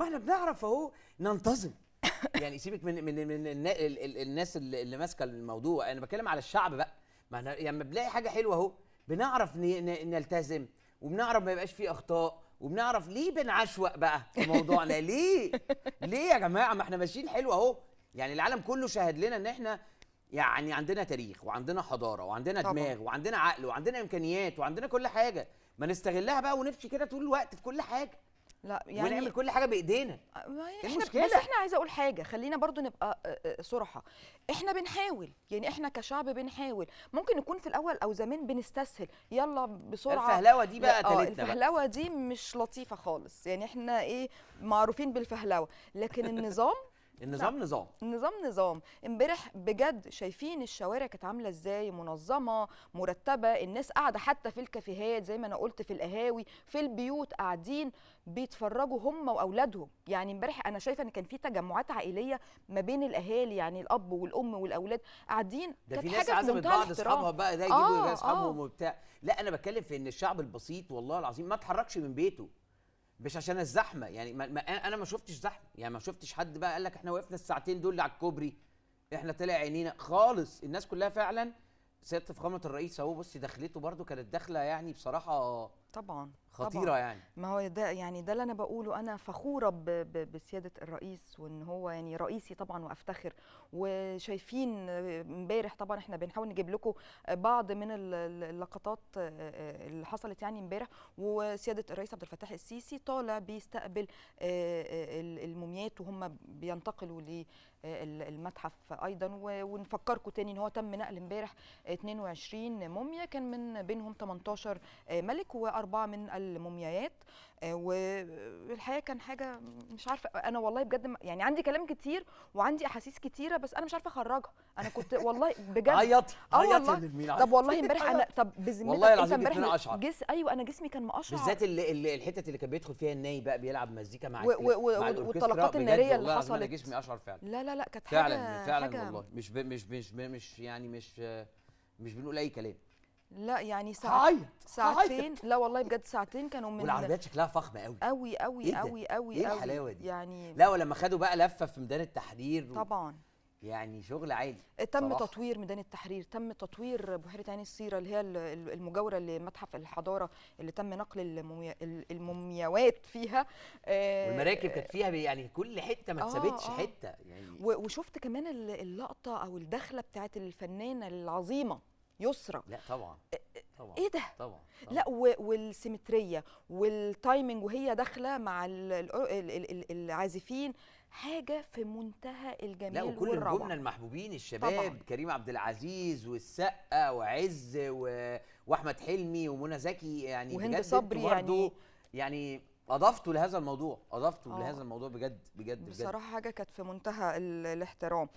ما احنا بنعرف اهو ننتظم. يعني سيبك من الناس اللي ماسكه الموضوع، انا بتكلم على الشعب بقى. ما احنا لما بنلاقي حاجه حلوه اهو بنعرف نلتزم، وبنعرف ما يبقاش فيه اخطاء، وبنعرف ليه بنعشوق بقى في موضوعنا. ليه يا جماعه؟ ما احنا ماشيين حلو اهو. يعني العالم كله شاهد لنا ان احنا يعني عندنا تاريخ وعندنا حضاره وعندنا طبعا. دماغ وعندنا عقل وعندنا امكانيات وعندنا كل حاجه. ما نستغلها بقى ونمشي كده طول الوقت في كل حاجه، لا ونعمل يعني كل حاجه بايدينا. ايه احنا المشكله؟ بس احنا عايزه اقول حاجه، خلينا برضو نبقى صراحه. احنا بنحاول، يعني احنا كشعب بنحاول. ممكن نكون في الاول او زمان بنستسهل، يلا بسرعه. الفهلوه دي بقى لا تالتنا بقى. الفهلوه دي مش لطيفه خالص، يعني احنا ايه، معروفين بالفهلوه. لكن النظام، لا، النظام نظام. نظام. امبارح بجد شايفين الشوارع كانت عامله ازاي، منظمه مرتبه، الناس قاعده حتى في الكافيهات زي ما انا قلت، في القهاوي، في البيوت، قاعدين بيتفرجوا هم واولادهم. يعني امبارح انا شايفه ان كان في تجمعات عائليه ما بين الاهالي، يعني الاب والام والاولاد قاعدين، ده كانت في ناس حاجه في عزمت منتهى بعض الاحترام. اصحابها بقى، ده يجيبوا اصحابهم وبتاع. لا انا بتكلم في ان الشعب البسيط والله العظيم ما اتحركش من بيته، مش عشان الزحمه. يعني انا ما شفتش زحمه، يعني ما شفتش حد بقى قال لك احنا وقفنا الساعتين دول على الكوبري، احنا طلع عينينا خالص. الناس كلها فعلا. سياده فخامه الرئيس اهو بصي دخلته برده كانت داخله يعني بصراحه طبعا. خطيره يعني. ما هو ده يعني ده اللي انا بقوله، انا فخوره بسياده الرئيس، وان هو يعني رئيسي طبعا وافتخر. وشايفين امبارح طبعا احنا بنحاول نجيب لكم بعض من اللقطات اللي حصلت يعني امبارح، وسياده الرئيس عبد الفتاح السيسي طالع بيستقبل الموميات وهم بينتقلوا للمتحف ايضا. ونفكركم تاني ان هو تم نقل امبارح 22 موميا، كان من بينهم 18 ملك واربعه من المومياوات. والحقيقه كان حاجه مش عارفه انا والله بجد، يعني عندي كلام كتير وعندي احاسيس كتيره، بس انا مش عارفه اخرجها. انا كنت والله بجد عيطي عيطي يا والله. نرمين طب والله عيطي. امبارح انا، طب بذمتك والله انت العظيم امبارح جسمنا اشعر. ايوه انا جسمي كان مقشعر، بالذات الحتت اللي كان بيدخل فيها الناي بقى بيلعب مزيكا مع مع الاوركسترا. والطلقات بجد الناريه اللي والله العظيم انا حصلت. جسمي اشعر فعلا. لا كانت فعلا فعلا حاجه والله مش يعني مش بنقول اي كلام. لا يعني هعيط ساعتين، لا والله بجد ساعتين كانوا من والعربيات شكلها فخمه قوي قوي قوي ايه ده؟ قوي قوي ايه قوي الحلاوه دي؟ يعني. لا ولما خدوا بقى لفه في ميدان التحرير طبعا يعني شغل عالي تم صراحة. تطوير ميدان التحرير، تم تطوير بحيره عين السيره اللي هي المجاوره لمتحف الحضاره اللي تم نقل المومياوات فيها. والمراكب كانت فيها يعني كل حته ما اتسابتش حته يعني. وشفت كمان اللقطه او الدخله بتاعت الفنانه العظيمه يسرا. لا طبعا طبعا ايه ده؟ طبعا. لا والسيمتريه والتايمنج وهي داخله مع العازفين، حاجه في منتهى الجمال. لا وكل والروعه نجومنا المحبوبين الشباب طبعا. كريم عبد العزيز والسقا وعز واحمد حلمي ومنى زكي يعني وهند بجد صبري يعني اضفتوا لهذا الموضوع، اضفتوا لهذا الموضوع بجد بجد بجد. بصراحه حاجه كانت في منتهى الاحترام.